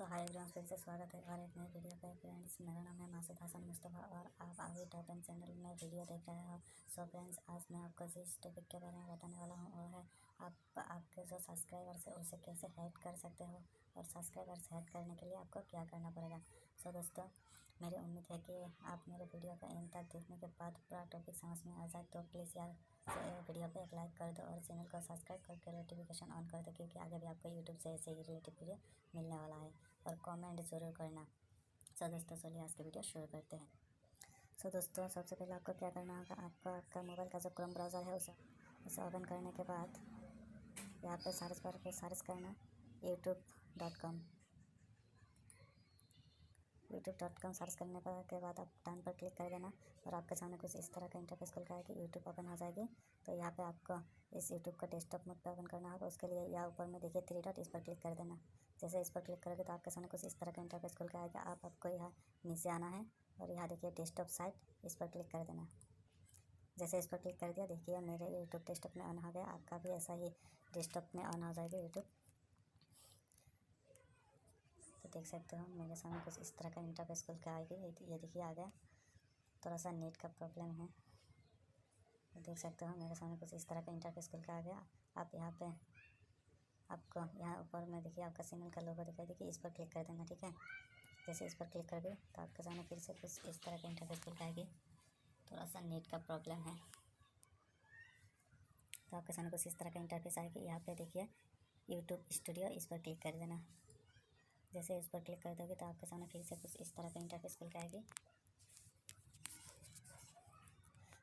सो hi everyone, फिर से स्वागत है और एक नई वीडियो पे। फ्रेंड्स, मेरा नाम है मासूद हसन मुस्तफ़ा और आप अभी टॉप एंड चैनल में वीडियो देख रहे हो। सो फ्रेंड्स, आज मैं आपको जिस टॉपिक के बारे में बताने वाला हूँ वो है आपके जो सब्सक्राइबर्स है उसे कैसे हैक कर सकते हो और सब्सक्राइबर्स हैक करने के लिए आपको क्या करना पड़ेगा। सो दोस्तों, मेरी उम्मीद है कि आप मेरे वीडियो का एंड तक देखने के बाद पूरा टॉपिक समझ में आ जाए। तो प्लीज़ यार वीडियो पे एक लाइक कर दो और चैनल को सब्सक्राइब करके नोटिफिकेशन ऑन कर दो, क्योंकि आगे भी आपको यूट्यूब से ऐसे ही रिलेटेड वीडियो मिलने वाला है। और कमेंट ज़रूर करना। सो दोस्तों, चलिए आज की वीडियो शुरू करते हैं। सो दोस्तों, सबसे पहले आपको क्या करना होगा, आपका मोबाइल का जो क्रोम ब्राउज़र है उसे ओपन करने के बाद यहाँ पे सर्च बार पे सर्च करना youtube.com। youtube.com सर्च करने के बाद आप डन पर क्लिक कर देना और आपके सामने कुछ इस तरह का इंटरफेस खुल कर आएगी, यूट्यूब ओपन हो जाएगी। तो यहाँ पे आपको इस यूट्यूब को डेस्कटॉप मोड पे ओपन करना होगा। उसके लिए यहाँ ऊपर में देखिए 3 डॉट, इस पर क्लिक कर देना। जैसे इस पर क्लिक करोगे तो आपके सामने कुछ इस तरह का इंटरफेस खुल कर आएगा। आपको यहाँ नीचे आना है और यहाँ देखिए डेस्कटॉप साइट, इस पर क्लिक कर देना। जैसे इस पर क्लिक कर दिया, देखिए मेरे यूट्यूब डेस्कटॉप में ऑन हो गया। आपका भी ऐसा ही डेस्कटॉप में ऑन हो जाएगा यूट्यूब। तो देख सकते हो मेरे सामने कुछ इस तरह का इंटरफेस खुल के आएगी। ये देखिए आ गया। थोड़ा सा नेट का प्रॉब्लम है। तो देख सकते हो मेरे सामने कुछ इस तरह का इंटरफेस खुल के आ गया। आप यहाँ पे आपको यहाँ ऊपर में देखिए आपका चैनल का लोगो दिखाई देखिए, इस पर क्लिक कर देना। ठीक है, जैसे इस पर क्लिक कर दे तो आपके सामने फिर से कुछ इस तरह का इंटरफेस खुल के आएगी। थोड़ा सा नेट का प्रॉब्लम है। तो आपके सामने कुछ इस तरह का इंटरफेस आएगी। यहाँ पे देखिए यूट्यूब स्टूडियो, इस पर क्लिक कर देना। जैसे इस पर क्लिक कर दोगे तो आपके सामने फिर से कुछ इस तरह का इंटरफेस खुल के आएगी।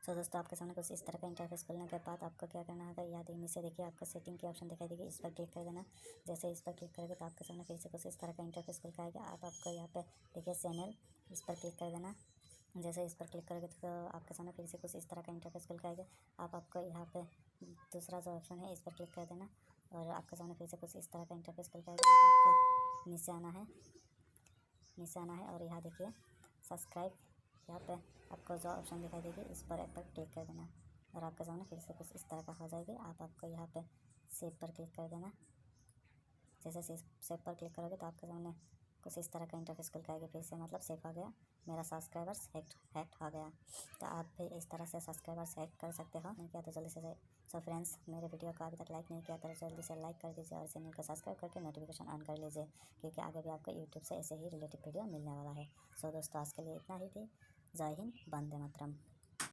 सो दोस्तों, आपके सामने कुछ इस तरह का इंटरफेस खुलने के बाद आपको क्या करना होगा, याद नीचे देखिए आपको सेटिंग की ऑप्शन दिखाई देगी, इस पर क्लिक कर देना। जैसे इस पर क्लिक करोगे तो आपके सामने फिर से कुछ इस तरह का इंटरफेस खुल के आएगा। आपको यहाँ पे देखिए चैनल, इस पर क्लिक कर देना। जैसे इस पर क्लिक करोगे तो आपके सामने फिर से कुछ इस तरह का इंटरफेस खुल के आएगा। आपको यहाँ पे दूसरा जो ऑप्शन है इस पर क्लिक कर देना और आपके सामने फिर से कुछ इस तरह का इंटरफेस खुल के आएगा। आपको नीचे आना है और यहाँ देखिए सब्सक्राइब, यहाँ पे आपको जो ऑप्शन दिखाई देगी इस पर एक पर क्लिक कर देना और आपके सामने फिर से कुछ इस तरह का हो जाएगी। आपको यहाँ पे सेव पर क्लिक कर देना। जैसे सेव पर क्लिक करोगे तो आपके सामने कुछ इस तरह का इंटरफेस खुल के आएगा। फिर से मतलब सेव हो गया, मेरा सब्सक्राइबर्स हैक हो गया। तो आप भी इस तरह से सब्सक्राइबर्स हैक कर सकते हो। नहीं किया तो जल्दी से। सो फ्रेंड्स, मेरे वीडियो को अभी तक लाइक नहीं किया तो जल्दी से लाइक कर दीजिए और चैनल को सब्सक्राइब करके नोटिफिकेशन ऑन कर लीजिए, क्योंकि आगे भी आपको यूट्यूब से ऐसे ही रिलेटेड वीडियो मिलने वाला है। सो दोस्तों, आज के लिए इतना ही थी। जय हिंद, वंदे मातरम।